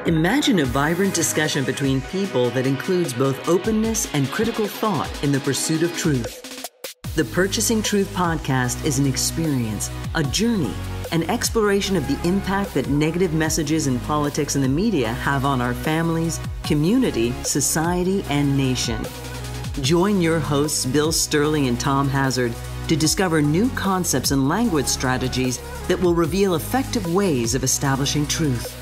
Imagine a vibrant discussion between people that includes both openness and critical thought in the pursuit of truth. The Purchasing Truth podcast is an experience, a journey, an exploration of the impact that negative messages in politics and the media have on our families, community, society, and nation. Join your hosts, Bill Stierle and Tom Hazard, to discover new concepts and language strategies that will reveal effective ways of establishing truth.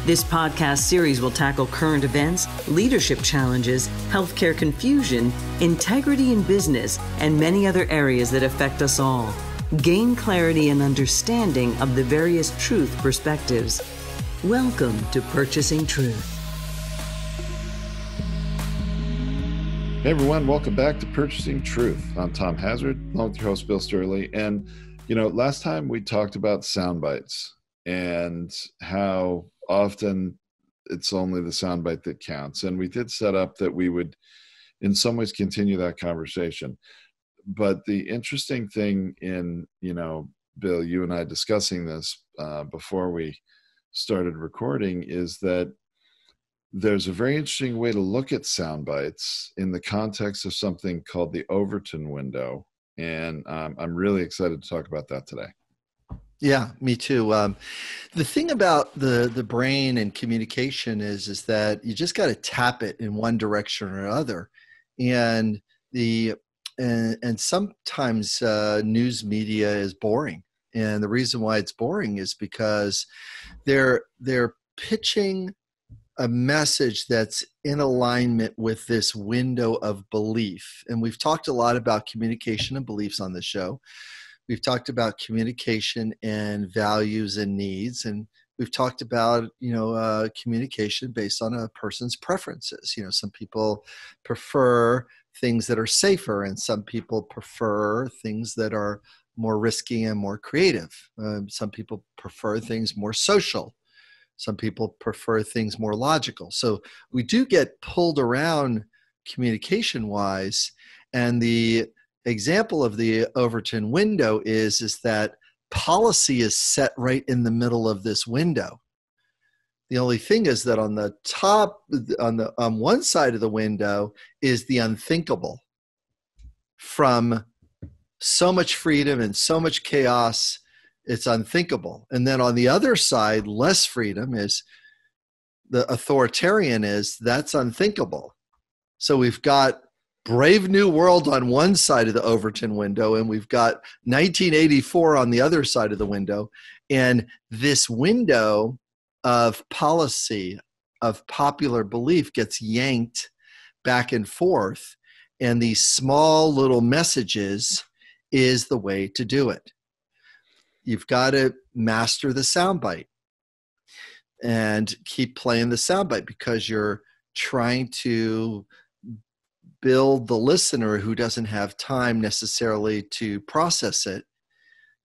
This podcast series will tackle current events, leadership challenges, healthcare confusion, integrity in business, and many other areas that affect us all. Gain clarity and understanding of the various truth perspectives. Welcome to Purchasing Truth. Hey everyone, welcome back to Purchasing Truth. I'm Tom Hazard, along with your host Bill Stierle. And last time we talked about sound bites and how often it's only the soundbite that counts. And we did set up that we would in some ways continue that conversation. But the interesting thing in, Bill, you and I discussing this before we started recording is that there's a very interesting way to look at soundbites in the context of something called the Overton window. And I'm really excited to talk about that today. Yeah, me too. The thing about the brain and communication is that you just got to tap it in one direction or another, and sometimes news media is boring, and the reason why it's boring is because they're pitching a message that's in alignment with this window of belief, and we've talked a lot about communication and beliefs on this show. We've talked about communication and values and needs, and we've talked about, communication based on a person's preferences. Some people prefer things that are safer, and some people prefer things that are more risky and more creative. Some people prefer things more social. Some people prefer things more logical. So we do get pulled around communication-wise, and the example of the Overton window is that policy is set right in the middle of this window. The only thing is that on the top, on one side of the window is the unthinkable. From so much freedom and so much chaos, it's unthinkable. And then on the other side, less freedom is the authoritarian that's unthinkable. So we've got Brave New World on one side of the Overton window, and we've got 1984 on the other side of the window. And this window of policy, of popular belief, gets yanked back and forth. And these small little messages is the way to do it. You've got to master the soundbite and keep playing the soundbite, because you're trying to build the listener who doesn't have time necessarily to process it.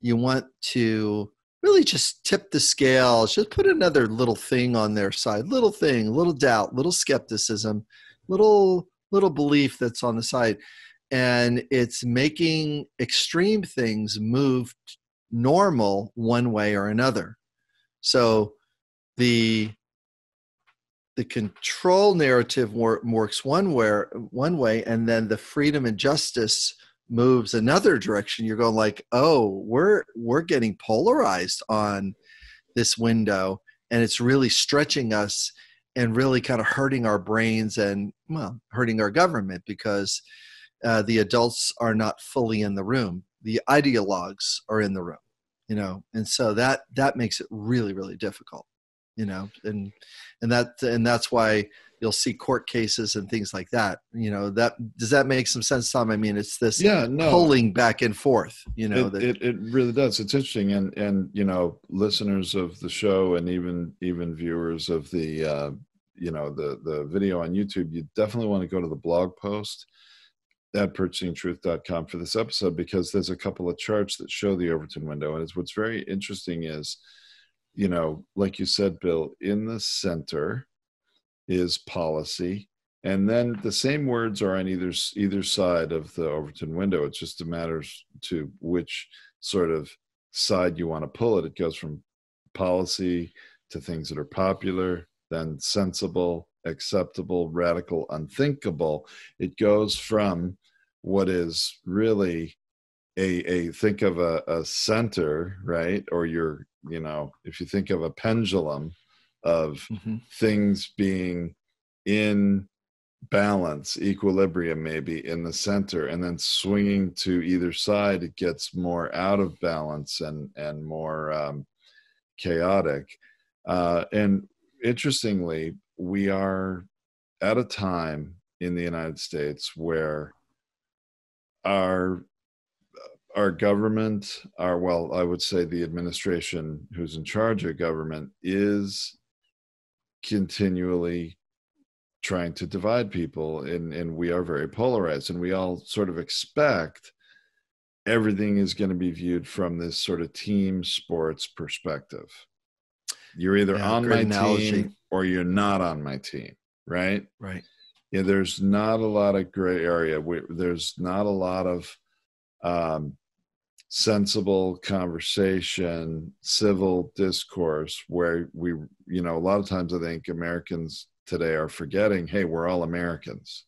You want to really just tip the scale, just put another little thing on their side, little thing, little doubt, little skepticism, little belief that's on the side. And it's making extreme things move normal one way or another. So the control narrative works one way, and then the freedom and justice moves another direction. You're going like, oh, we're getting polarized on this window, and it's really stretching us and really kind of hurting our brains and, hurting our government, because the adults are not fully in the room. The ideologues are in the room, and so that makes it really, really difficult. And that's why you'll see court cases and things like that. Does that make some sense, Tom? I mean, it's this pulling back and forth. It really does. It's interesting, and listeners of the show, and even viewers of the the video on YouTube, you definitely want to go to the blog post at purchasingtruth.com for this episode, because there's a couple of charts that show the Overton window, and what's very interesting is, like you said, Bill, in the center is policy, and then the same words are on either side of the Overton window. It's just a matter to which sort of side you want to pull it. It goes from policy to things that are popular, then sensible, acceptable, radical, unthinkable. It goes from what is really think of a center, right? Or if you think of a pendulum of things being in balance, equilibrium, maybe in the center, and then swinging to either side, it gets more out of balance and more chaotic. And interestingly, we are at a time in the United States where our government, I would say the administration who's in charge of government, is continually trying to divide people, and we are very polarized, and we all sort of expect everything is going to be viewed from this sort of team sports perspective. You're either on my team or you're not on my team, right? Right. Yeah, there's not a lot of gray area. There's not a lot of sensible conversation, civil discourse, where we, a lot of times I think Americans today are forgetting, hey, we're all Americans.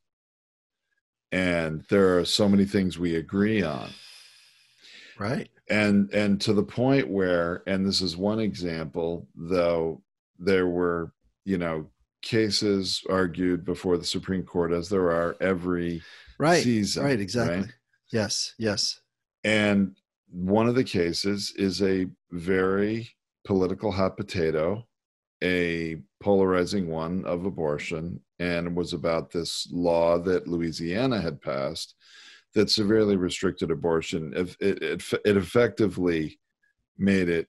And there are so many things we agree on. Right. And to the point where, and this is one example, though, there were, cases argued before the Supreme Court, as there are every season. Right, exactly. Right? Yes. And one of the cases is a very political hot potato, a polarizing one, of abortion, and was about this law that Louisiana had passed that severely restricted abortion. It effectively made it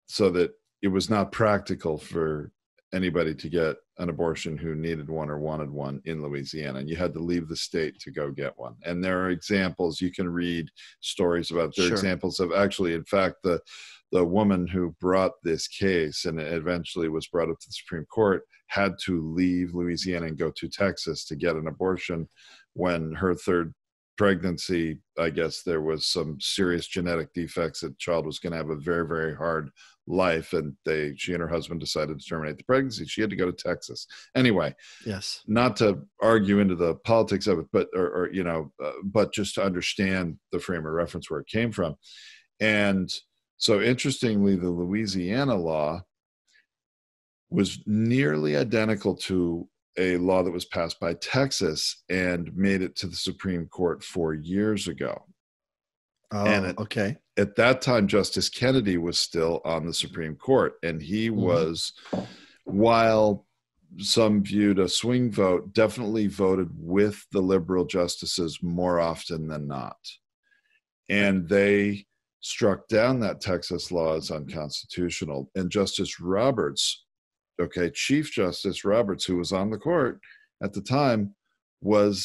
so that it was not practical for anybody to get an abortion who needed one or wanted one in Louisiana, and you had to leave the state to go get one. And there are examples, you can read stories about, there are examples of, actually, in fact, the woman who brought this case, and it eventually was brought up to the Supreme Court, had to leave Louisiana and go to Texas to get an abortion when her third pregnancy, I guess there was some serious genetic defects. The child was going to have a very, very hard life, and she and her husband decided to terminate the pregnancy. She had to go to Texas. Anyway, yes, not to argue into the politics of it, but but just to understand the frame of reference where it came from. And so, interestingly, the Louisiana law was nearly identical to a law that was passed by Texas and made it to the Supreme Court 4 years ago. Oh, and okay. At that time, Justice Kennedy was still on the Supreme Court, and he was, while some viewed a swing vote, definitely voted with the liberal justices more often than not. And they struck down that Texas law as unconstitutional. And Justice Roberts, Chief Justice Roberts, who was on the court at the time, wrote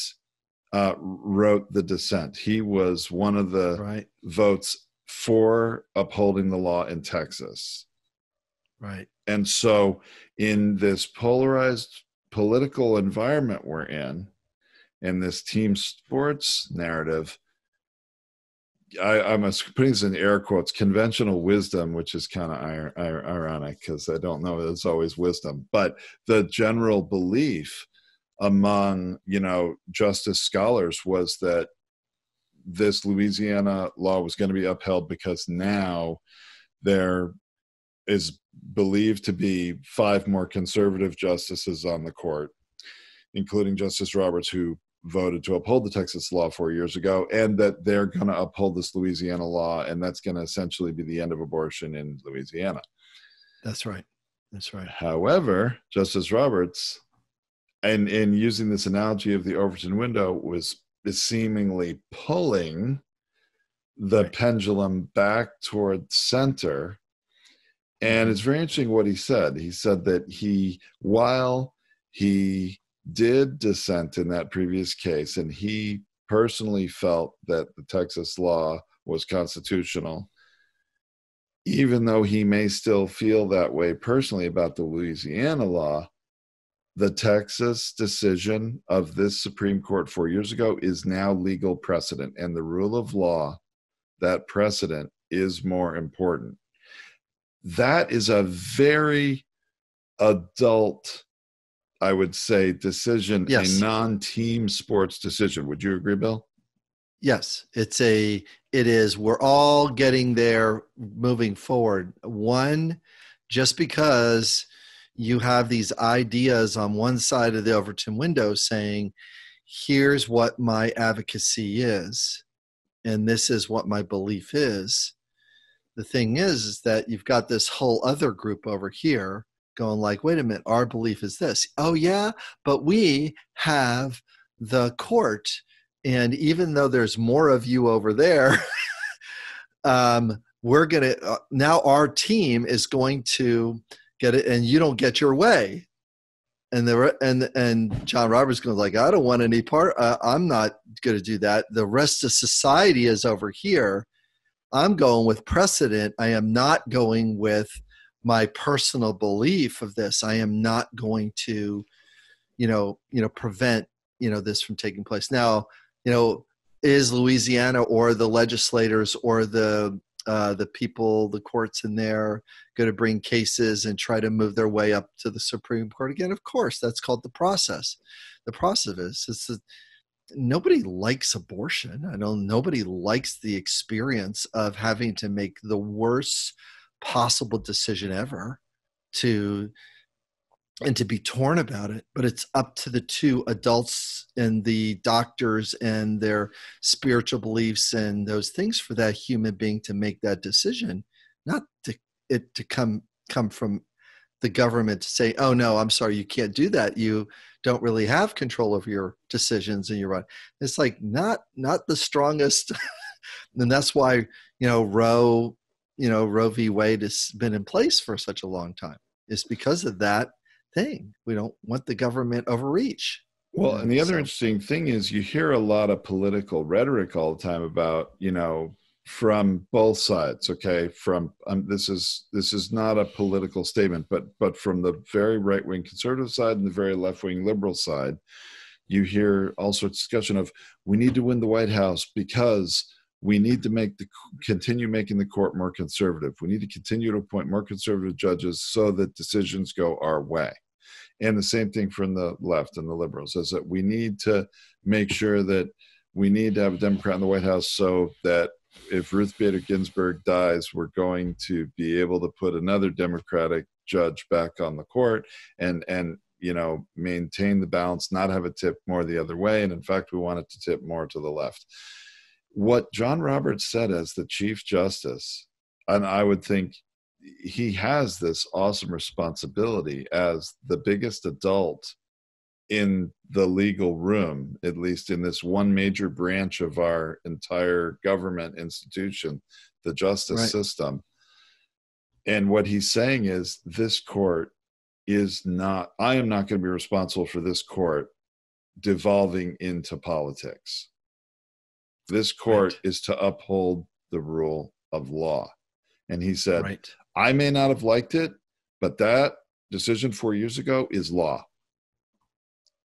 the dissent. He was one of the votes for upholding the law in Texas. Right. And so in this polarized political environment we're in this team sports narrative, I'm putting this in air quotes, conventional wisdom, which is kind of ironic because I don't know that it's always wisdom, but the general belief among, justice scholars was that this Louisiana law was going to be upheld because now there is believed to be 5 more conservative justices on the court, including Justice Roberts, who voted to uphold the Texas law 4 years ago, and that they're going to uphold this Louisiana law, and that's going to essentially be the end of abortion in Louisiana. That's right. However, Justice Roberts, and in using this analogy of the Overton window, is seemingly pulling the pendulum back toward center. And it's very interesting what he said. He said that while he did dissent in that previous case, and he personally felt that the Texas law was constitutional, even though he may still feel that way personally about the Louisiana law, the Texas decision of this Supreme Court 4 years ago is now legal precedent, and the rule of law, that precedent, is more important. That is a very adult I would say, decision, a Yes. non-team sports decision. Would you agree, Bill? Yes, it is, we're all getting there moving forward. One, just because you have these ideas on one side of the Overton window saying, here's what my advocacy is, and this is what my belief is. The thing is that you've got this whole other group over here going like, wait a minute, our belief is this. Oh yeah, but we have the court. And even though there's more of you over there, we're going to, now our team is going to get it and you don't get your way. And John Roberts goes like, I don't want any part. I'm not going to do that. The rest of society is over here. I'm going with precedent. I am not going with my personal belief of this. I am not going to, prevent, this from taking place. Now, is Louisiana or the legislators or the people, the courts in there, going to bring cases and try to move their way up to the Supreme Court again? Of course, that's called the process. The process is nobody likes abortion. Nobody likes the experience of having to make the worst possible decision ever and to be torn about it, but it's up to the two adults and the doctors and their spiritual beliefs and those things for that human being to make that decision, not to come from the government to say, oh no, I'm sorry, you can't do that. You don't really have control of your decisions and your right. It's like not the strongest. And that's why, Roe v. Wade has been in place for such a long time. It's because of that thing. We don't want the government overreach. Well, and the other interesting thing is you hear a lot of political rhetoric all the time about, from both sides. Okay. From, this is not a political statement, but from the very right-wing conservative side and the very left-wing liberal side, you hear all sorts of discussion of, we need to win the White House because we need to continue making the court more conservative. We need to continue to appoint more conservative judges so that decisions go our way. And the same thing from the left and the liberals is that we need to make sure that we need to have a Democrat in the White House so that if Ruth Bader Ginsburg dies, we're going to be able to put another Democratic judge back on the court and maintain the balance, not have it tip more the other way. And in fact, we want it to tip more to the left. What John Roberts said as the Chief Justice, and I would think he has this awesome responsibility as the biggest adult in the legal room, at least in this one major branch of our entire government institution, the justice system. And what he's saying is this court is not, I am not going to be responsible for this court devolving into politics. This court is to uphold the rule of law. And he said, I may not have liked it, but that decision 4 years ago is law.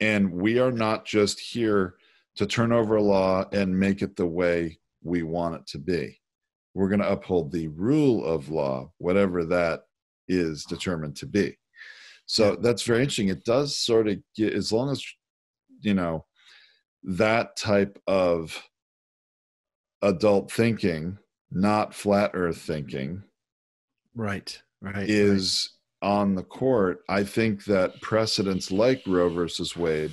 And we are not just here to turn over a law and make it the way we want it to be. We're going to uphold the rule of law, whatever that is determined to be. So that's very interesting. It does sort of get, as long as, that type of adult thinking, not flat earth thinking, is on the court. I think that precedents like Roe versus Wade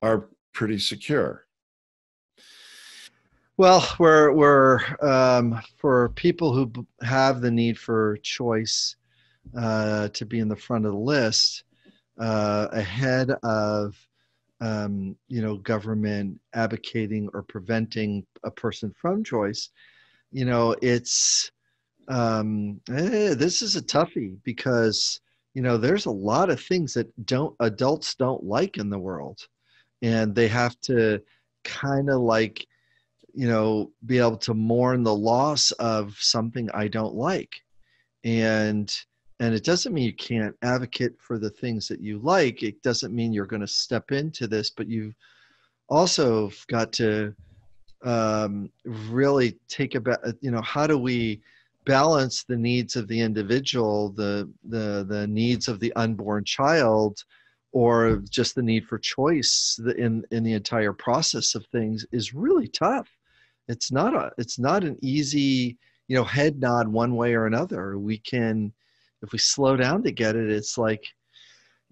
are pretty secure. Well, we're for people who have the need for choice to be in the front of the list, ahead of government advocating or preventing a person from choice. It's this is a toughie because there's a lot of things that adults don't like in the world, and they have to kind of like be able to mourn the loss of something I don't like, and it doesn't mean you can't advocate for the things that you like. It doesn't mean you're going to step into this, but you've also got to really take about how do we balance the needs of the individual, the needs of the unborn child, or just the need for choice in the entire process of things is really tough. It's not an easy, head nod one way or another. We can, if we slow down to get it, it's like,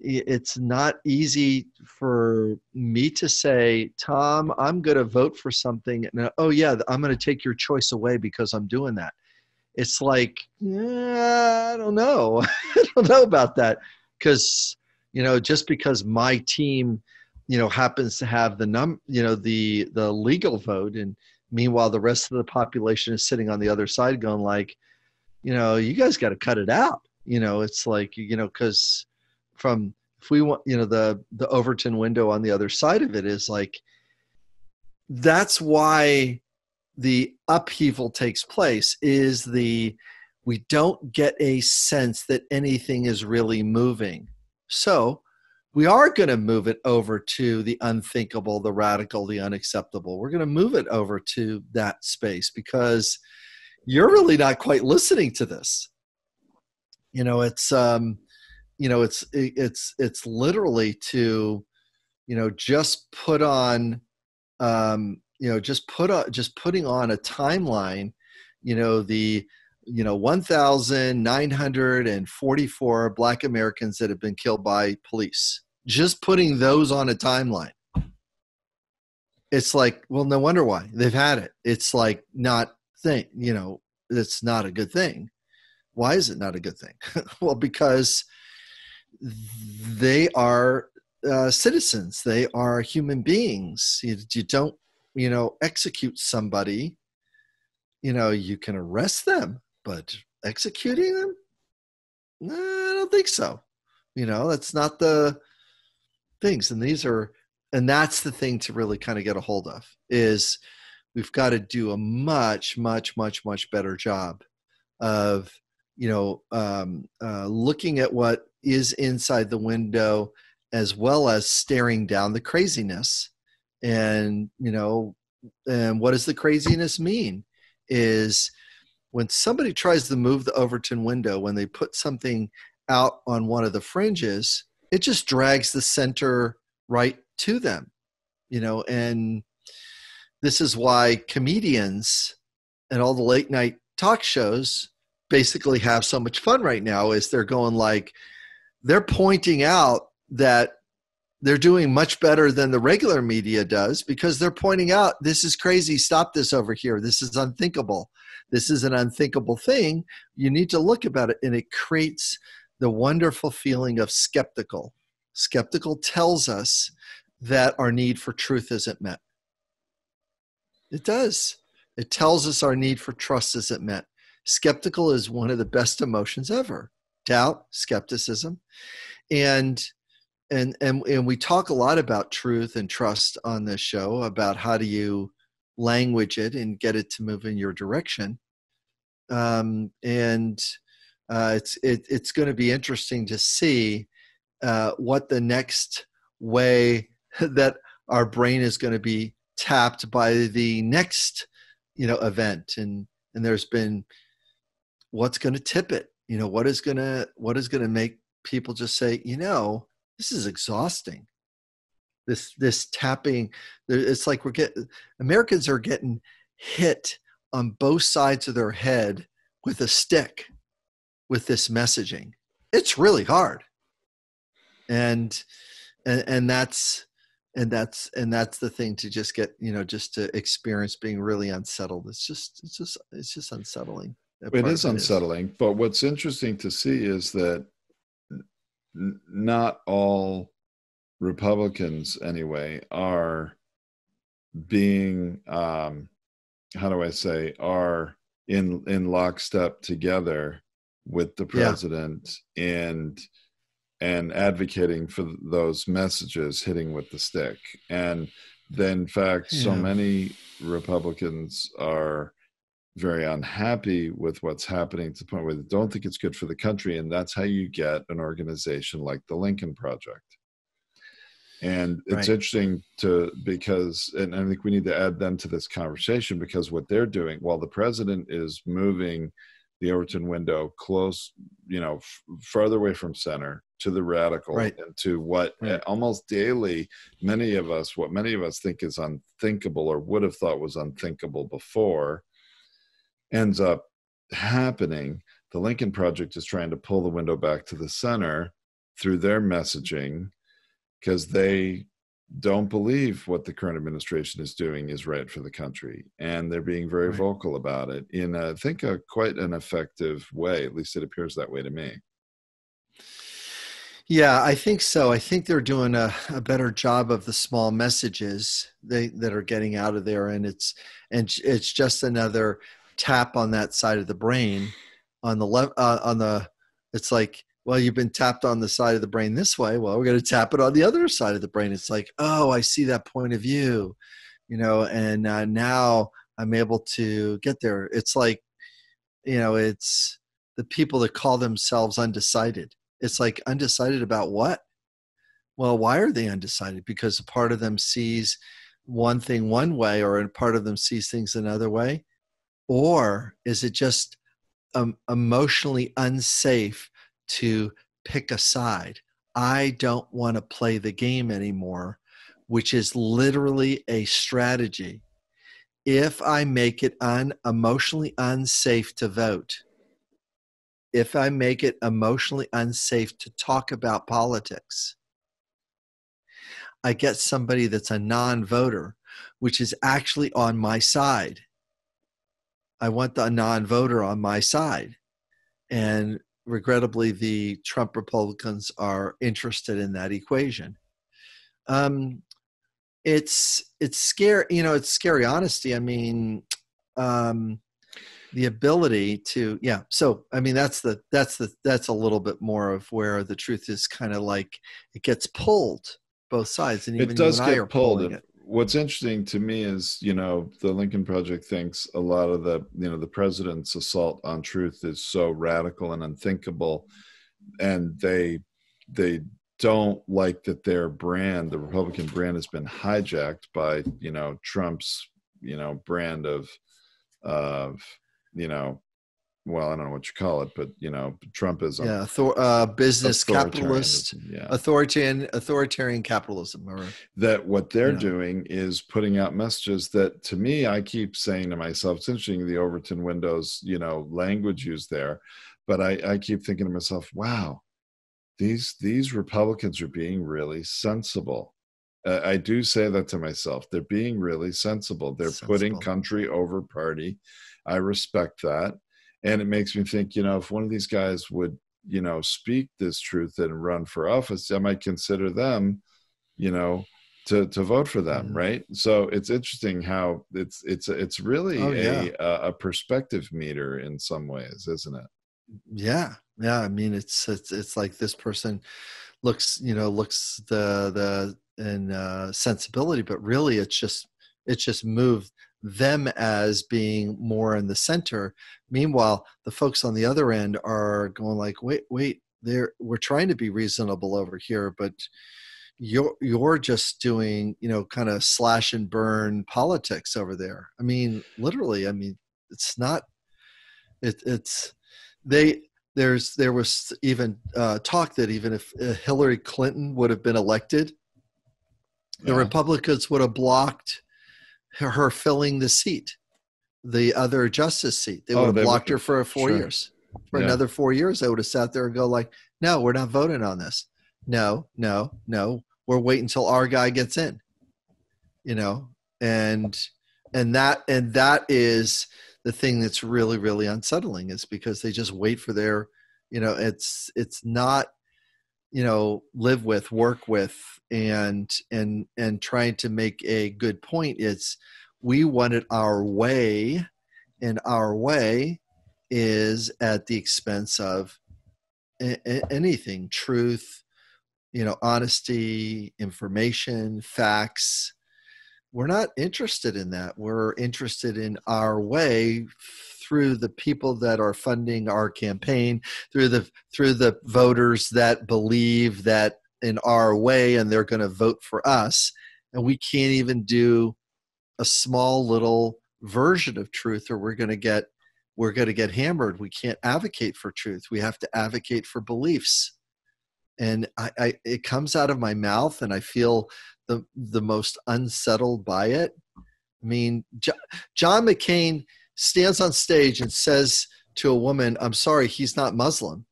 it's not easy for me to say, Tom, I'm going to vote for something. And, oh yeah, I'm going to take your choice away because I'm doing that. It's like, I don't know. I don't know about that. Because, just because my team, happens to have the legal vote, and meanwhile, the rest of the population is sitting on the other side going like, you guys got to cut it out. It's like, because if we want, the Overton window on the other side of it is like, that's why the upheaval takes place, is we don't get a sense that anything is really moving. So we are going to move it over to the unthinkable, the radical, the unacceptable. We're going to move it over to that space because you're really not quite listening to this. It's literally to, just put on, just putting on a timeline, the 1,944 Black Americans that have been killed by police, just putting those on a timeline. It's like, well, no wonder why they've had it. It's like it's not a good thing. Why is it not a good thing? Well, because they are citizens. They are human beings. You don't, execute somebody. You can arrest them, but executing them? No, I don't think so. That's not the things. And that's the thing to really kind of get a hold of, is we've got to do a much, much, much, much better job of, looking at what is inside the window, as well as staring down the craziness. And, and what does the craziness mean? Is when somebody tries to move the Overton window, when they put something out on one of the fringes, it just drags the center right to them, and this is why comedians and all the late night talk shows basically have so much fun right now, is they're going like, they're pointing out that they're doing much better than the regular media does, because they're pointing out, this is crazy. Stop this over here. This is unthinkable. This is an unthinkable thing. You need to look about it. And it creates the wonderful feeling of skeptical. Skeptical tells us that our need for truth isn't met. It does. It tells us our need for trust isn't met. Skeptical is one of the best emotions ever. Doubt, skepticism. And we talk a lot about truth and trust on this show, about how do you language it and get it to move in your direction. It's going to be interesting to see what the next way that our brain is going to be tapped by the next, event. And there's been, what's going to tip it? What is going to make people just say, this is exhausting. This tapping, it's like Americans are getting hit on both sides of their head with a stick with this messaging. It's really hard. And that's the thing, to just get, just to experience being really unsettled. It's just unsettling. It is unsettling. But what's interesting to see is that not all Republicans, anyway, are being, are in lockstep together with the president, and advocating for those messages, hitting with the stick. And then, in fact, so many Republicans are very unhappy with what's happening, to the point where they don't think it's good for the country. And that's how you get an organization like the Lincoln Project. And it's interesting because I think we need to add them to this conversation, because what they're doing, while the president is moving the Overton window close, farther away from center to the radical, Right. and to what almost daily many of us think is unthinkable or would have thought was unthinkable before ends up happening. The Lincoln Project is trying to pull the window back to the center through their messaging, because they don't believe what the current administration is doing is right for the country. And they're being very vocal about it in, I think, quite an effective way. At least it appears that way to me. Yeah, I think so. I think they're doing a better job of the small messages that are getting out of there. And it's just another tap on that side of the brain on the left, it's like, well, you've been tapped on the side of the brain this way. Well, we're going to tap it on the other side of the brain. It's like, oh, I see that point of view, and now I'm able to get there. It's like, it's the people that call themselves undecided. It's like, undecided about what? Well, why are they undecided? Because a part of them sees one thing one way, or a part of them sees things another way? Or is it just emotionally unsafe to pick a side? I don't want to play the game anymore, which is literally a strategy. If I make it emotionally unsafe to vote, if I make it emotionally unsafe to talk about politics, I get somebody that's a non-voter, which is actually on my side. I want the non-voter on my side. And regrettably, the Trump Republicans are interested in that equation. It's scary, it's scary honesty. I mean, the ability to, So, I mean, that's a little bit more of where the truth is kind of like it gets pulled both sides, and even it does you and I get are pulled. pulling it. What's interesting to me is, the Lincoln Project thinks a lot of the president's assault on truth is so radical and unthinkable, and they don't like that their brand, the Republican brand, has been hijacked by Trump's brand of well, I don't know what you call it, but Trumpism. Business capitalist, authoritarian capitalism. That what they're doing is putting out messages that, to me, I keep saying to myself, it's interesting, the Overton windows, language used there, but I keep thinking to myself, wow, these Republicans are being really sensible. I do say that to myself. They're being really sensible. They're putting country over party. I respect that. And it makes me think, if one of these guys would, speak this truth and run for office, I might consider them, to vote for them. Right. So it's interesting how it's really a perspective meter in some ways, isn't it? Yeah. Yeah. I mean, it's like this person looks the sensibility, but really it's just moved them as being more in the center. Meanwhile, the folks on the other end are going like, wait, we're trying to be reasonable over here, but you're just doing, kind of slash and burn politics over there. I mean, literally, it's not, there was even talk that even if Hillary Clinton would have been elected, the Republicans would have blocked her filling the seat, the other justice seat. They would have blocked her for 4 years. For another 4 years, they would have sat there and go like, no, we're not voting on this. No. We're waiting until our guy gets in, and that is the thing that's really, really unsettling, is because they just wait for their, it's not, live with, work with, and trying to make a good point. It's, we want it our way, and our way is at the expense of anything, truth, honesty, information, facts. We're not interested in that. We're interested in our way through the people that are funding our campaign, through the voters that believe that in our way and they're going to vote for us. And we can't even do a small little version of truth, or we're going to get hammered. We can't advocate for truth. We have to advocate for beliefs. and I it comes out of my mouth, and I feel the most unsettled by it. I mean, John McCain stands on stage and says to a woman, "I'm sorry, he's not Muslim."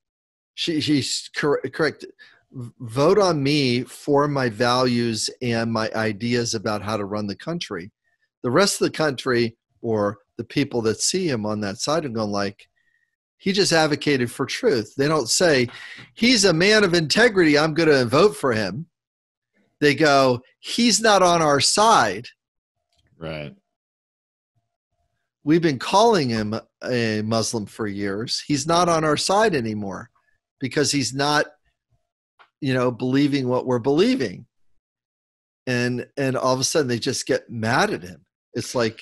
She's correct. Vote on me for my values and my ideas about how to run the country. The rest of the country, or the people that see him on that side, are going like, he just advocated for truth. They don't say, he's a man of integrity, I'm going to vote for him. They go, he's not on our side. Right. We've been calling him a Muslim for years. He's not on our side anymore because he's not, believing what we're believing. And all of a sudden they just get mad at him. It's like,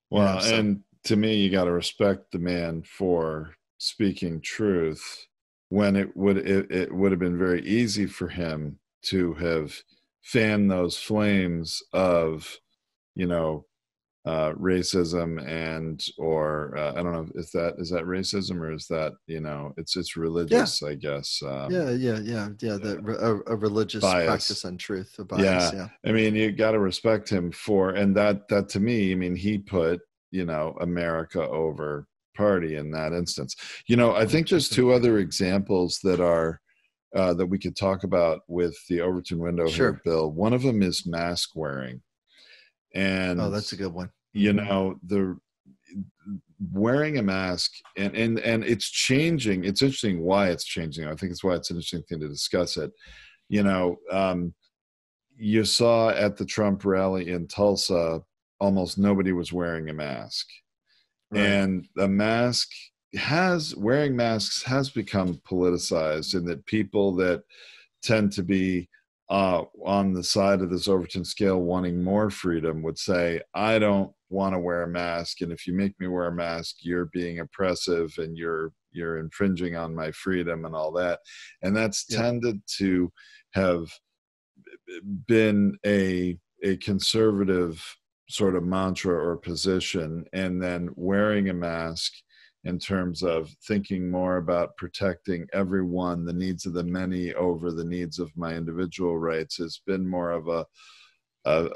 well, and to me, you got to respect the man for speaking truth when it would have been very easy for him to have fanned those flames of, racism or I don't know, is that racism, or is that, it's religious, I guess. A religious bias. Practice on truth, a bias. Yeah. I mean, you got to respect him for, and that to me, I mean, he put, America over party in that instance. I think there's two other examples that are that we could talk about with the Overton window here, Bill. One of them is mask wearing. And that's a good one. The wearing a mask, and it's changing. It's interesting why it's changing. I think it's why it's an interesting thing to discuss it. You saw at the Trump rally in Tulsa, almost nobody was wearing a mask. Right. And wearing masks has become politicized, in that people that tend to be on the side of this Overton scale wanting more freedom would say, I don't want to wear a mask, and if you make me wear a mask, you're being oppressive and you're infringing on my freedom and all that. And that's tended to have been a conservative sort of mantra or position. And then wearing a mask, in terms of thinking more about protecting everyone, the needs of the many over the needs of my individual rights, has been more of a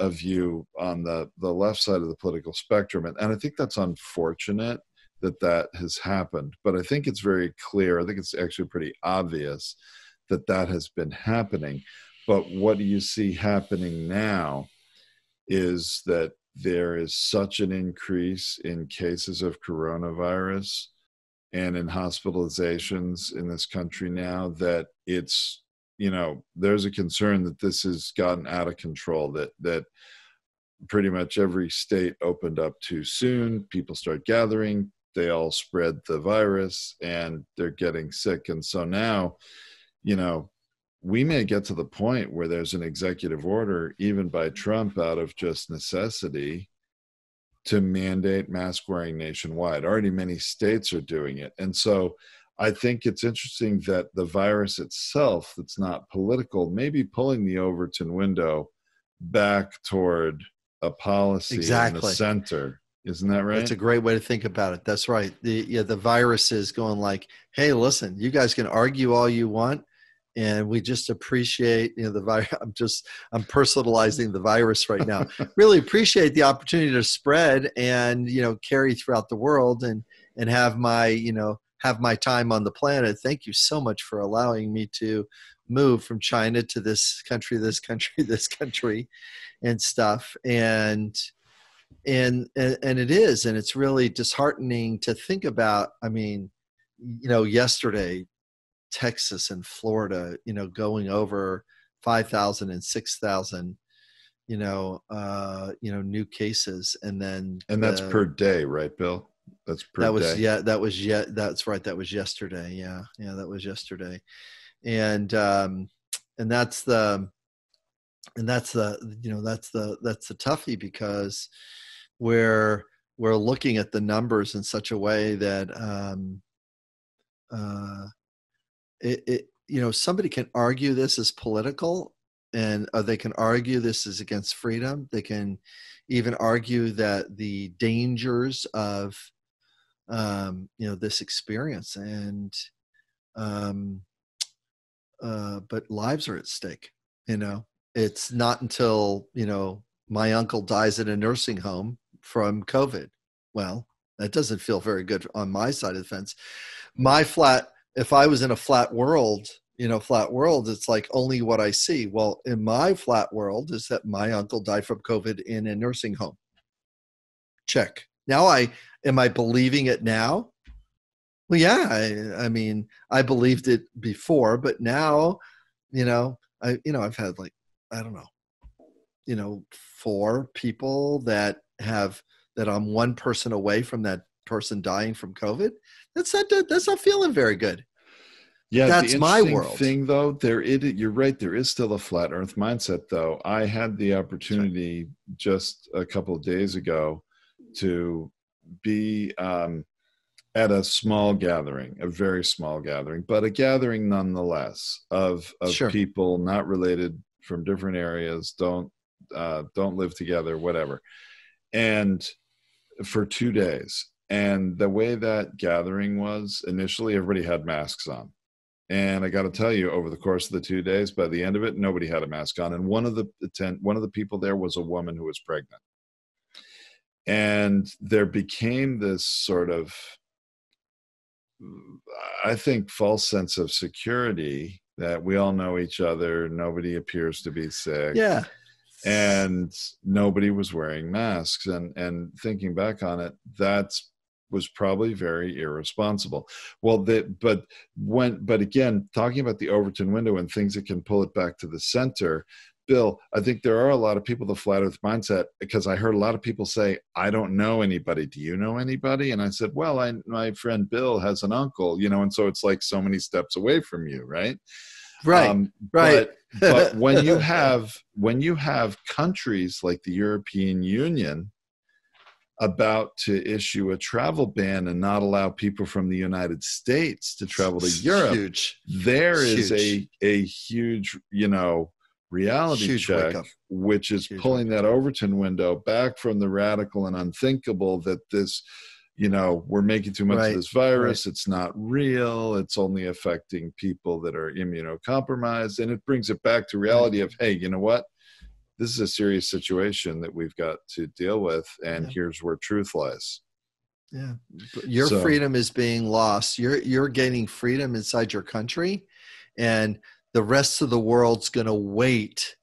view on the left side of the political spectrum. And I think that's unfortunate that has happened. But I think it's very clear, I think it's actually pretty obvious that has been happening. But what do you see happening now is that there is such an increase in cases of coronavirus and in hospitalizations in this country now that it's, there's a concern that this has gotten out of control, that pretty much every state opened up too soon. People start gathering, they all spread the virus, and they're getting sick. And so now, we may get to the point where there's an executive order, even by Trump, out of just necessity, to mandate mask wearing nationwide. Already many states are doing it. And so I think it's interesting that the virus itself, that's not political, may be pulling the Overton window back toward a policy in the center. Isn't that right? That's a great way to think about it. That's right. The virus is going like, hey, listen, you guys can argue all you want, and we just appreciate, the virus. I'm personalizing the virus right now. Really appreciate the opportunity to spread and, carry throughout the world and have my time on the planet. Thank you so much for allowing me to move from China to this country, and stuff. And it is, and it's really disheartening to think about. I mean, yesterday, Texas and Florida, going over 5,000 and 6,000, new cases. And that's per day, right, Bill? That's per day. That's right. That was yesterday. Yeah. That was yesterday. And that's the toughie, because we're looking at the numbers in such a way that, somebody can argue this is political, and they can argue this is against freedom. They can even argue that the dangers of, this experience. And but lives are at stake. It's not until, my uncle dies in a nursing home from COVID. Well, that doesn't feel very good on my side of the fence. If I was in a flat world, it's like only what I see. Well, in my flat world is that my uncle died from COVID in a nursing home. Check. Now am I believing it now? Well, yeah, I mean, I believed it before, but now, I've had I don't know, 4 people that I'm one person away from that person dying from COVID. That's not feeling very good. Yeah, that's the my interesting world. thing, though, you're right. There is still a flat Earth mindset, though. I had the opportunity just a couple of days ago to be at a small gathering, a very small gathering, but a gathering nonetheless of Sure. people not related from different areas, don't live together, whatever, and for 2 days. And the way that gathering was, initially, everybody had masks on. And I got to tell you, over the course of the 2 days, by the end of it, nobody had a mask on. And one of the people there was a woman who was pregnant. And there became this sort of, I think, false sense of security that we all know each other. Nobody appears to be sick. Yeah. And nobody was wearing masks. And thinking back on it, was probably very irresponsible. Well, but again, talking about the Overton window and things that can pull it back to the center, Bill, I think there are a lot of people, the flat Earth mindset, because I heard a lot of people say, I don't know anybody. Do you know anybody? And I said, well, my friend Bill has an uncle, and so it's like so many steps away from you, right? Right. Right. But when you have countries like the European Union about to issue a travel ban and not allow people from the United States to travel to Europe, there is a huge, reality check, which is pulling that Overton window back from the radical and unthinkable that this, we're making too much of this virus. It's not real. It's only affecting people that are immunocompromised. And it brings it back to reality of, hey, you know what? This is a serious situation that we've got to deal with. And here's where truth lies. Yeah. Your freedom is being lost. You're gaining freedom inside your country, and the rest of the world's going to wait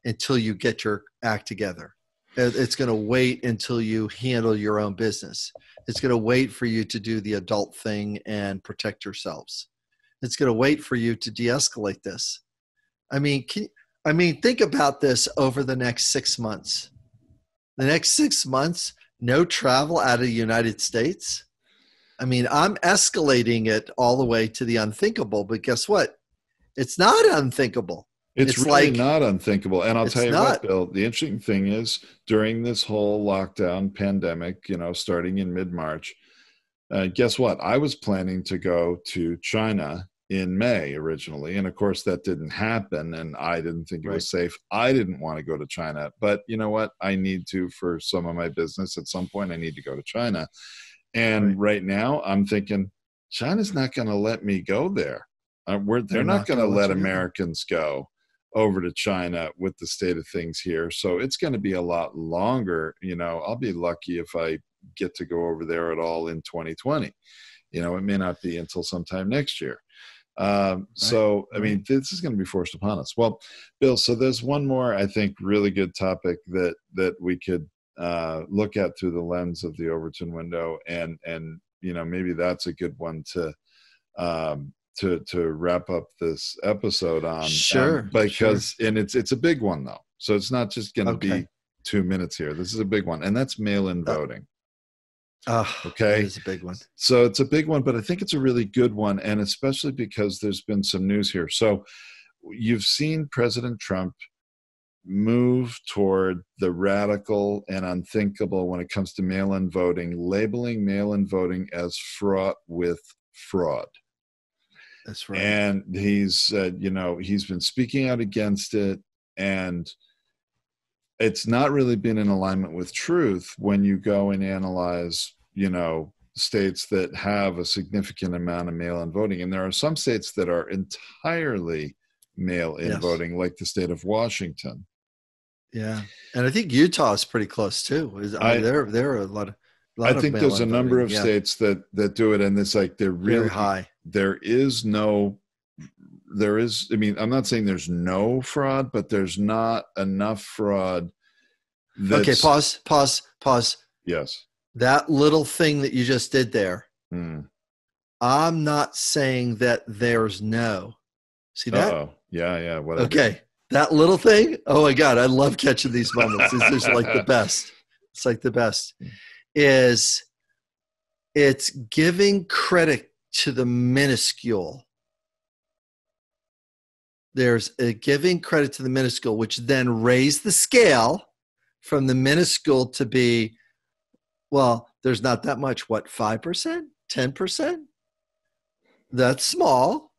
until you get your act together. It's going to wait until you handle your own business. It's going to wait for you to do the adult thing and protect yourselves. It's going to wait for you to de-escalate this. I mean, think about this over the next 6 months. The next 6 months, no travel out of the United States. I mean, I'm escalating it all the way to the unthinkable, but guess what? It's not unthinkable. It's really not unthinkable. And I'll tell you what, Bill, the interesting thing is during this whole lockdown pandemic, starting in mid-March, guess what? I was planning to go to China in May originally. And of course that didn't happen. And I didn't think it was safe. I didn't want to go to China, but you know what? I need to, for some of my business at some point, I need to go to China. And right now I'm thinking China's not going to let me go there. They're not going to let Americans go over to China with the state of things here. So it's going to be a lot longer. I'll be lucky if I get to go over there at all in 2020. It may not be until sometime next year. I mean, this is going to be forced upon us. Well, Bill, so there's one more, I think, really good topic that we could look at through the lens of the Overton window. And maybe that's a good one to wrap up this episode on. And it's a big one though. So it's not just going to be 2 minutes here. This is a big one, and that's mail-in voting. Okay. It is a big one. So it's a big one, but I think it's a really good one. And especially because there's been some news here. So you've seen President Trump move toward the radical and unthinkable when it comes to mail-in voting, labeling mail-in voting as fraught with fraud. That's right. And he's he's been speaking out against it, and it's not really been in alignment with truth when you go and analyze, states that have a significant amount of mail-in voting, and there are some states that are entirely mail-in Yes. voting, like the state of Washington. Yeah, and I think Utah is pretty close too. There are a lot of I think there's a number voting. of states that do it, and it's like they're really very high. I mean, I'm not saying there's no fraud, but there's not enough fraud. Okay, pause. Yes. That little thing that you just did there, I'm not saying that there's no. See that? Oh, yeah. What okay, that little thing. Oh my God, I love catching these moments. It's like the best. It's like the best. It's giving credit to the minuscule. There's a giving credit to the minuscule, which then raised the scale from the minuscule to be, well, there's not that much. What, 5%, 10%? That's small,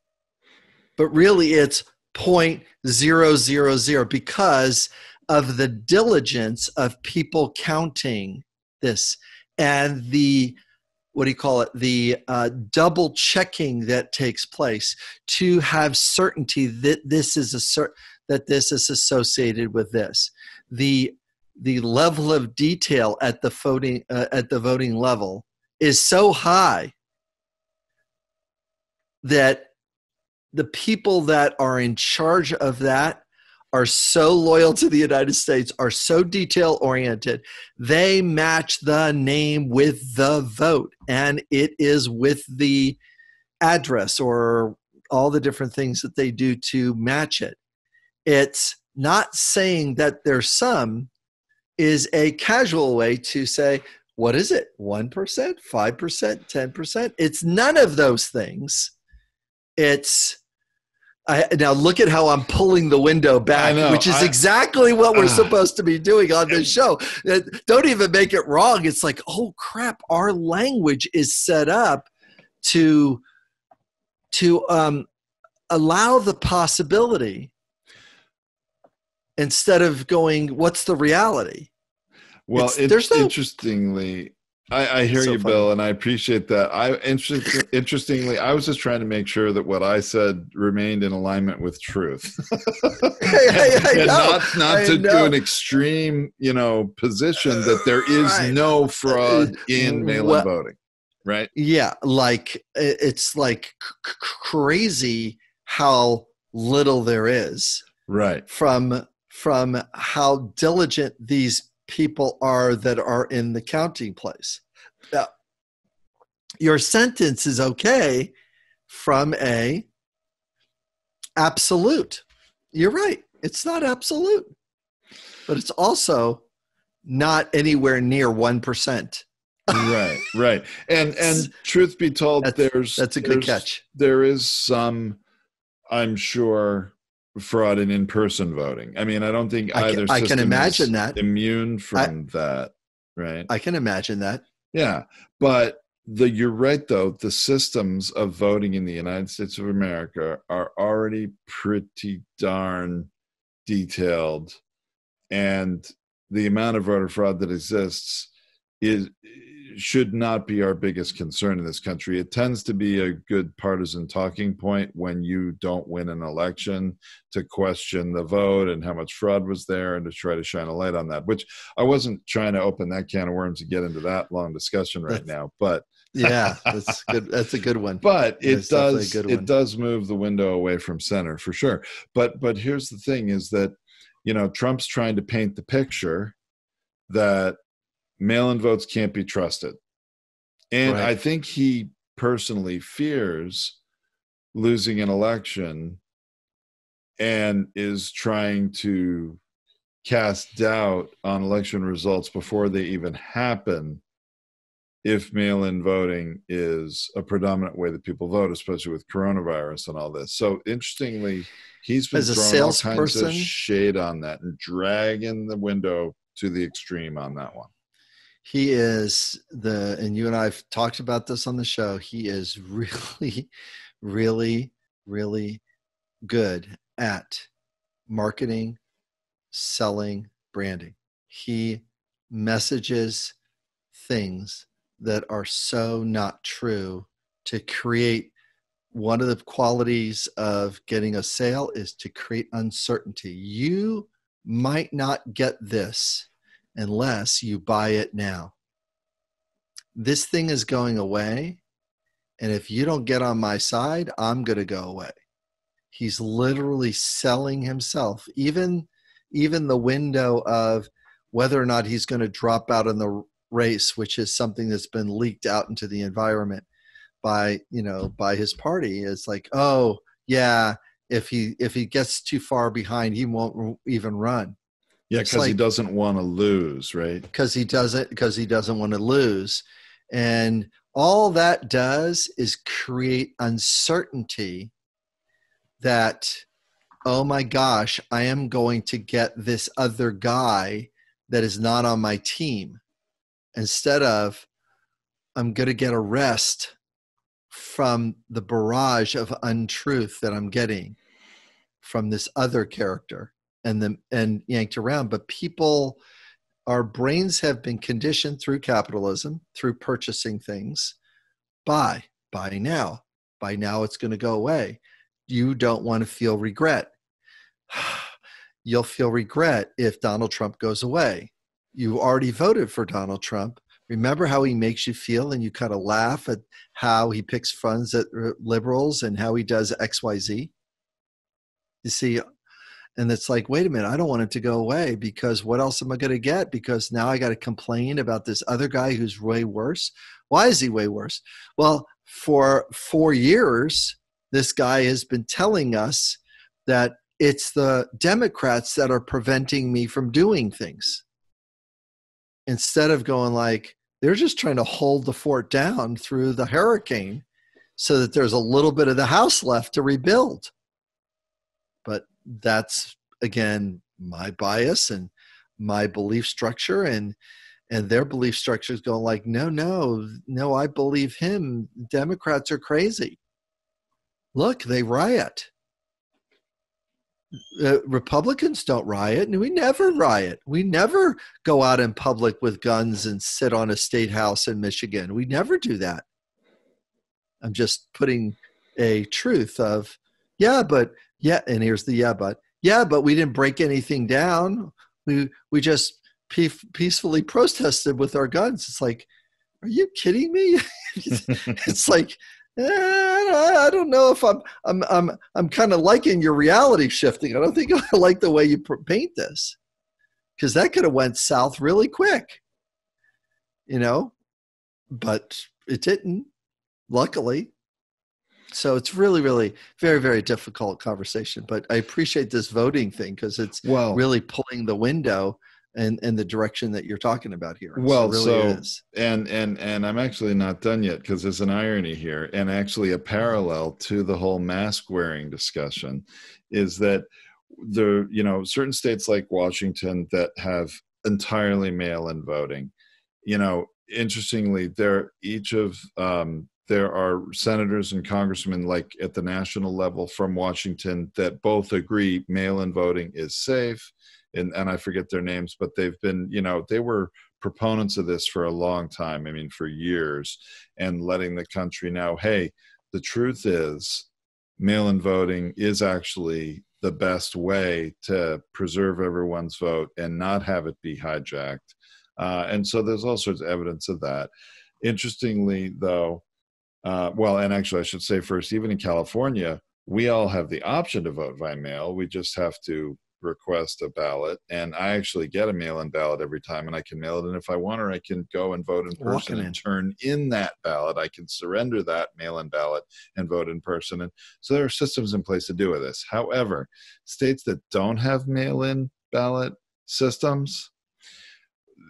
but really it's 0.000 because of the diligence of people counting this and the the double checking that takes place to have certainty that this is associated with this. The level of detail at the voting level is so high that the people that are in charge of that are so loyal to the United States, are so detail-oriented, they match the name with the vote, and it is with the address or all the different things that they do to match it. It's not saying that there's some is a casual way to say, what is it, 1%, 5%, 10%? It's none of those things. Now look at how I'm pulling the window back, which is exactly what we're supposed to be doing on this show. Don't even make it wrong. It's like, oh crap, our language is set up to allow the possibility instead of going, what's the reality? Well, interestingly, I hear you, funny. Bill, and I appreciate that. Interestingly, I was just trying to make sure that what I said remained in alignment with truth, and not to do an extreme, position that there is no fraud in mail-in voting, right? Yeah, like it's like crazy how little there is, right? From how diligent these people are that are in the counting place. Now, your sentence is okay from a absolute. You're right. It's not absolute, but it's also not anywhere near 1%. Right. And truth be told, that's a good catch. There is some, I'm sure, fraud in in-person voting. I mean, I don't think either system can imagine that immune from that, right? I can imagine that. Yeah, but you're right, though. The systems of voting in the United States of America are already pretty darn detailed, and the amount of voter fraud that exists should not be our biggest concern in this country. It tends to be a good partisan talking point when you don't win an election to question the vote and how much fraud was there and to try to shine a light on that, which I wasn't trying to open that can of worms and get into that long discussion now, but yeah, that's good. That's a good one. But it does move the window away from center for sure. But here's the thing is that, Trump's trying to paint the picture that mail-in votes can't be trusted. And right. I think he personally fears losing an election and is trying to cast doubt on election results before they even happen if mail-in voting is a predominant way that people vote, especially with coronavirus and all this. So interestingly, he's been throwing all kinds of shade on that and dragging the window to the extreme on that one. He is and you and I have talked about this on the show, he is really, really, really good at marketing, selling, branding. He messages things that are so not true to create. One of the qualities of getting a sale is to create uncertainty. You might not get this unless you buy it now. This thing is going away, and if you don't get on my side, I'm going to go away. He's literally selling himself. Even the window of whether or not he's going to drop out in the race, which is something that's been leaked out into the environment by his party, is like, oh yeah, if he gets too far behind, he won't even run. Yeah, because he doesn't want to lose, right? Because he doesn't want to lose. And all that does is create uncertainty that, oh my gosh, I am going to get this other guy that is not on my team, instead of I'm going to get a rest from the barrage of untruth that I'm getting from this other character and yanked around. But people, our brains have been conditioned through capitalism, through purchasing things. Buy now. Buy now, it's going to go away. You don't want to feel regret. You'll feel regret if Donald Trump goes away. You already voted for Donald Trump. Remember how he makes you feel, and you kind of laugh at how he picks funds at liberals and how he does XYZ. You see, and it's like, wait a minute, I don't want it to go away, because what else am I going to get? Because now I got to complain about this other guy who's way worse. Why is he way worse? Well, for 4 years, this guy has been telling us that it's the Democrats that are preventing me from doing things. Instead of going like, they're just trying to hold the fort down through the hurricane so that there's a little bit of the house left to rebuild. But that's, again, my bias and my belief structure, and their belief structure is going like, no, I believe him. Democrats are crazy. Look, they riot. Republicans don't riot, and we never riot. We never go out in public with guns and sit on a state house in Michigan. We never do that. I'm just putting a truth of, and here's the but we didn't break anything down. We just peacefully protested with our guns. It's like, are you kidding me? It's like, I don't know if I'm kind of liking your reality shifting. I don't think I like the way you paint this, because that could have went south really quick, but it didn't, luckily. So it's really, really very, very difficult conversation. But I appreciate this voting thing, because it's really pulling the window in the direction that you're talking about here. Well, so, really so is. And I'm actually not done yet, because there's an irony here, and actually a parallel to the whole mask wearing discussion is that certain states like Washington that have entirely mail-in voting, interestingly, there are senators and congressmen, like at the national level from Washington, that both agree mail-in voting is safe. And I forget their names, but they've been, they were proponents of this for a long time. I mean, for years, and letting the country know, hey, the truth is mail-in voting is actually the best way to preserve everyone's vote and not have it be hijacked. And so there's all sorts of evidence of that. Interestingly, though, and actually I should say first, even in California, we all have the option to vote by mail. We just have to request a ballot, and I actually get a mail-in ballot every time, and I can mail it in if I want, or I can go and vote in person and turn in that ballot. I can surrender that mail-in ballot and vote in person. And so there are systems in place to do with this. However, states that don't have mail-in ballot systems,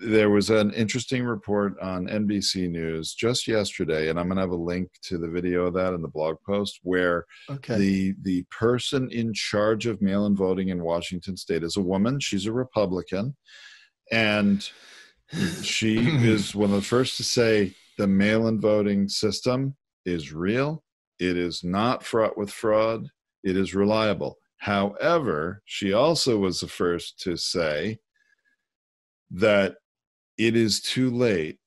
there was an interesting report on NBC News just yesterday, and I'm going to have a link to the video of that in the blog post, where the person in charge of mail-in voting in Washington State is a woman. She's a Republican, and she is one of the first to say the mail-in voting system is real. It is not fraught with fraud. It is reliable. However, she also was the first to say that it is too late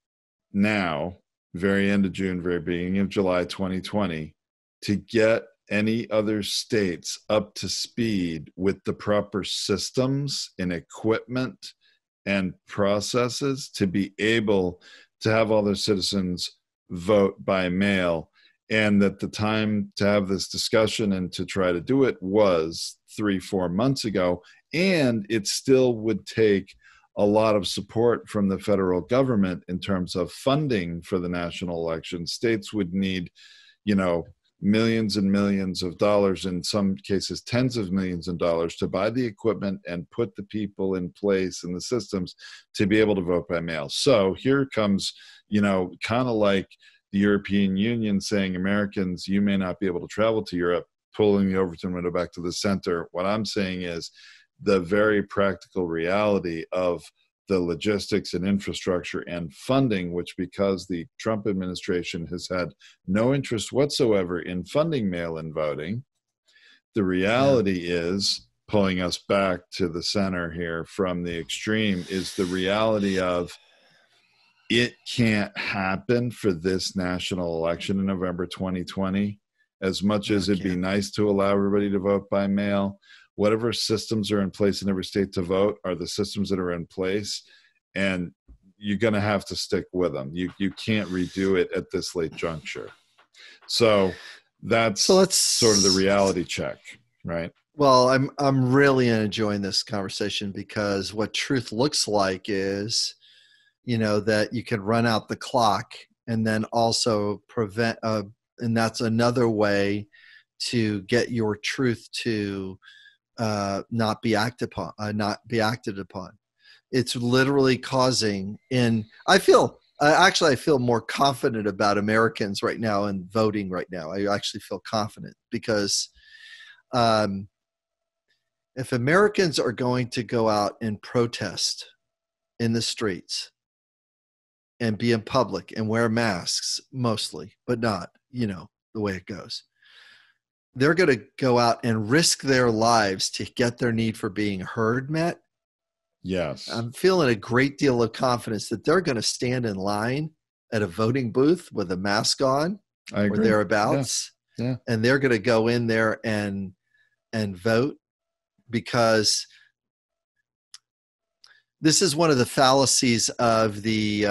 now very end of June, very beginning of July 2020, to get any other states up to speed with the proper systems and equipment and processes to be able to have all their citizens vote by mail. And that the time to have this discussion and to try to do it was 3-4 months ago. And it still would take a lot of support from the federal government in terms of funding for the national election. States would need, millions and millions of dollars, in some cases tens of millions of dollars, to buy the equipment and put the people in place and the systems to be able to vote by mail. So here comes, kind of like the European Union saying, Americans, you may not be able to travel to Europe, pulling the Overton window back to the center. What I'm saying is the very practical reality of the logistics and infrastructure and funding, which, because the Trump administration has had no interest whatsoever in funding mail-in voting, the reality is, pulling us back to the center here from the extreme, is the reality of it can't happen for this national election in November 2020. As much as it'd be nice to allow everybody to vote by mail, whatever systems are in place in every state to vote are the systems that are in place, and you're going to have to stick with them. You can't redo it at this late juncture. So that's sort of the reality check, right? Well, I'm really enjoying this conversation, because what truth looks like is, that you can run out the clock and then also prevent, and that's another way to get your truth to not be acted upon. It's literally causing, and I feel more confident about Americans right now and voting right now. I actually feel confident because if Americans are going to go out and protest in the streets and be in public and wear masks mostly, but not, the way it goes, they're going to go out and risk their lives to get their need for being heard met. Yes. I'm feeling a great deal of confidence that they're going to stand in line at a voting booth with a mask on or thereabouts. Yeah. And they're going to go in there and vote, because this is one of the fallacies of the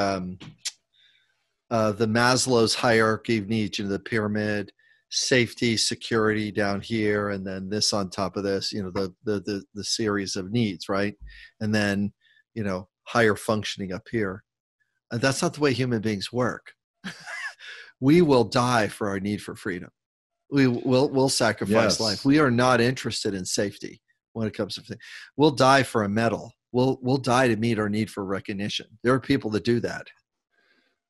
Maslow's hierarchy of needs, the pyramid: safety, security down here, and then this on top of this, the series of needs, right? And then, higher functioning up here. And that's not the way human beings work. We will die for our need for freedom. We'll sacrifice life. We are not interested in safety when it comes to things. We'll die for a medal. We'll die to meet our need for recognition. There are people that do that.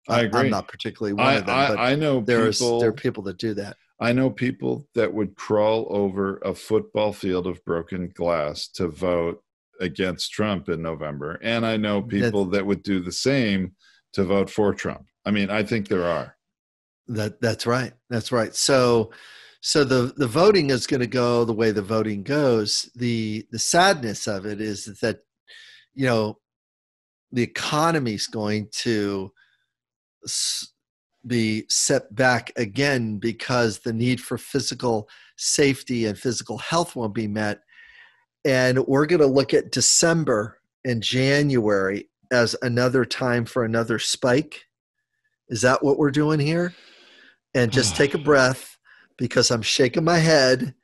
I agree. I'm not particularly one of them, but I know there are people that do that. I know people that would crawl over a football field of broken glass to vote against Trump in November. And I know people that would do the same to vote for Trump. I mean, I think there are. That's right. That's right. So the voting is going to go the way the voting goes. The sadness of it is that, the economy is going to be set back again, because the need for physical safety and physical health won't be met. And we're going to look at December and January as another time for another spike. Is that what we're doing here? And just take a breath, because I'm shaking my head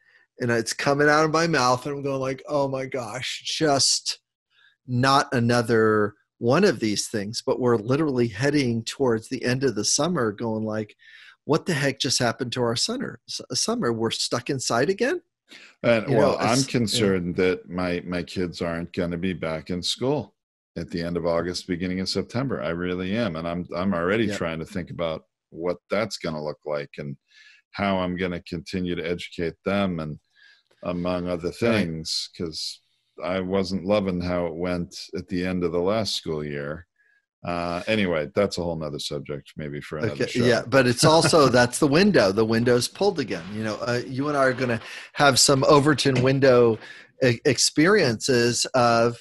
and it's coming out of my mouth and I'm going like, oh my gosh, just not another one of these things. But we're literally heading towards the end of the summer going like, what the heck just happened to our summer? We're stuck inside again? And I'm concerned that my kids aren't going to be back in school at the end of August, beginning of September. I really am. And I'm already trying to think about what that's going to look like and how I'm going to continue to educate them, and among other things, because I wasn't loving how it went at the end of the last school year. Anyway, that's a whole nother subject, maybe for another show. Yeah, but it's also, that's the window. The window's pulled again. You and I are going to have some Overton window experiences of,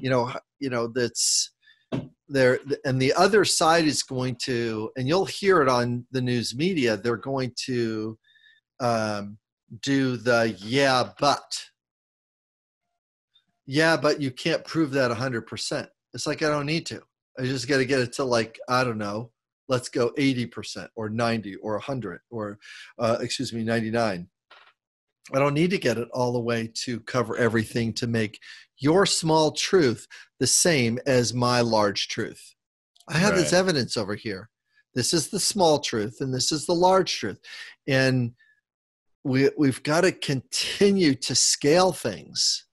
that's and the other side is going to, and you'll hear it on the news media, they're going to do the yeah, but you can't prove that 100%. It's like, I don't need to. I just got to get it to, like, I don't know, let's go 80% or 90 or 100 or 99. I don't need to get it all the way to cover everything to make your small truth the same as my large truth. I have this evidence over here. This is the small truth and this is the large truth. And we've got to continue to scale things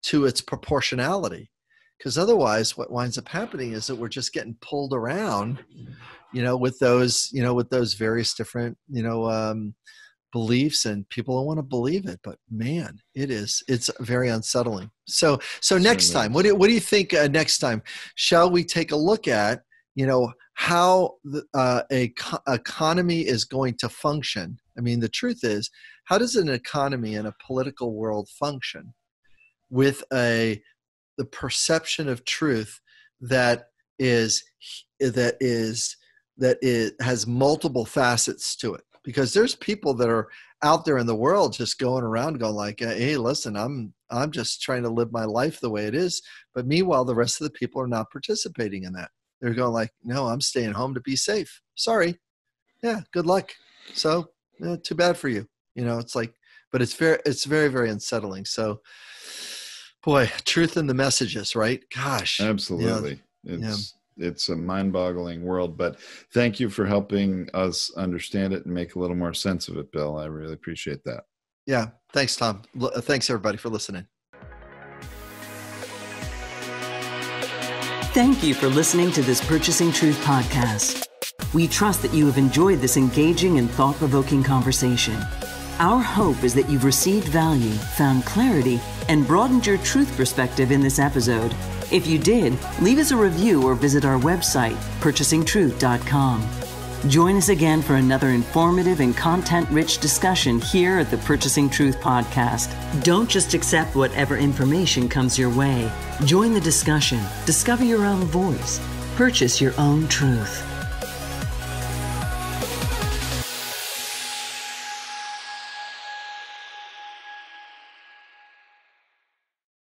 to its proportionality, because otherwise what winds up happening is that we're just getting pulled around, with those various different, beliefs, and people don't want to believe it, but man, it's very unsettling. So next time, what do you think next time? Shall we take a look at, how a economy is going to function? I mean, the truth is, how does an economy in a political world function with the perception of truth that has multiple facets to it? Because there's people that are out there in the world just going around going like, hey, listen, I'm just trying to live my life the way it is. But meanwhile, the rest of the people are not participating in that. They're going like, no, I'm staying home to be safe. Sorry. Yeah, good luck. So too bad for you. It's like, but it's very, very unsettling. So, boy, truth in the messages, right? Gosh. Absolutely. It's a mind-boggling world, but thank you for helping us understand it and make a little more sense of it, Bill. I really appreciate that. Yeah. Thanks, Tom. Thanks, everybody, for listening. Thank you for listening to this Purchasing Truth podcast. We trust that you have enjoyed this engaging and thought-provoking conversation. Our hope is that you've received value, found clarity, and broadened your truth perspective in this episode. If you did, leave us a review or visit our website, purchasingtruth.com. Join us again for another informative and content-rich discussion here at the Purchasing Truth podcast. Don't just accept whatever information comes your way. Join the discussion. Discover your own voice. Purchase your own truth.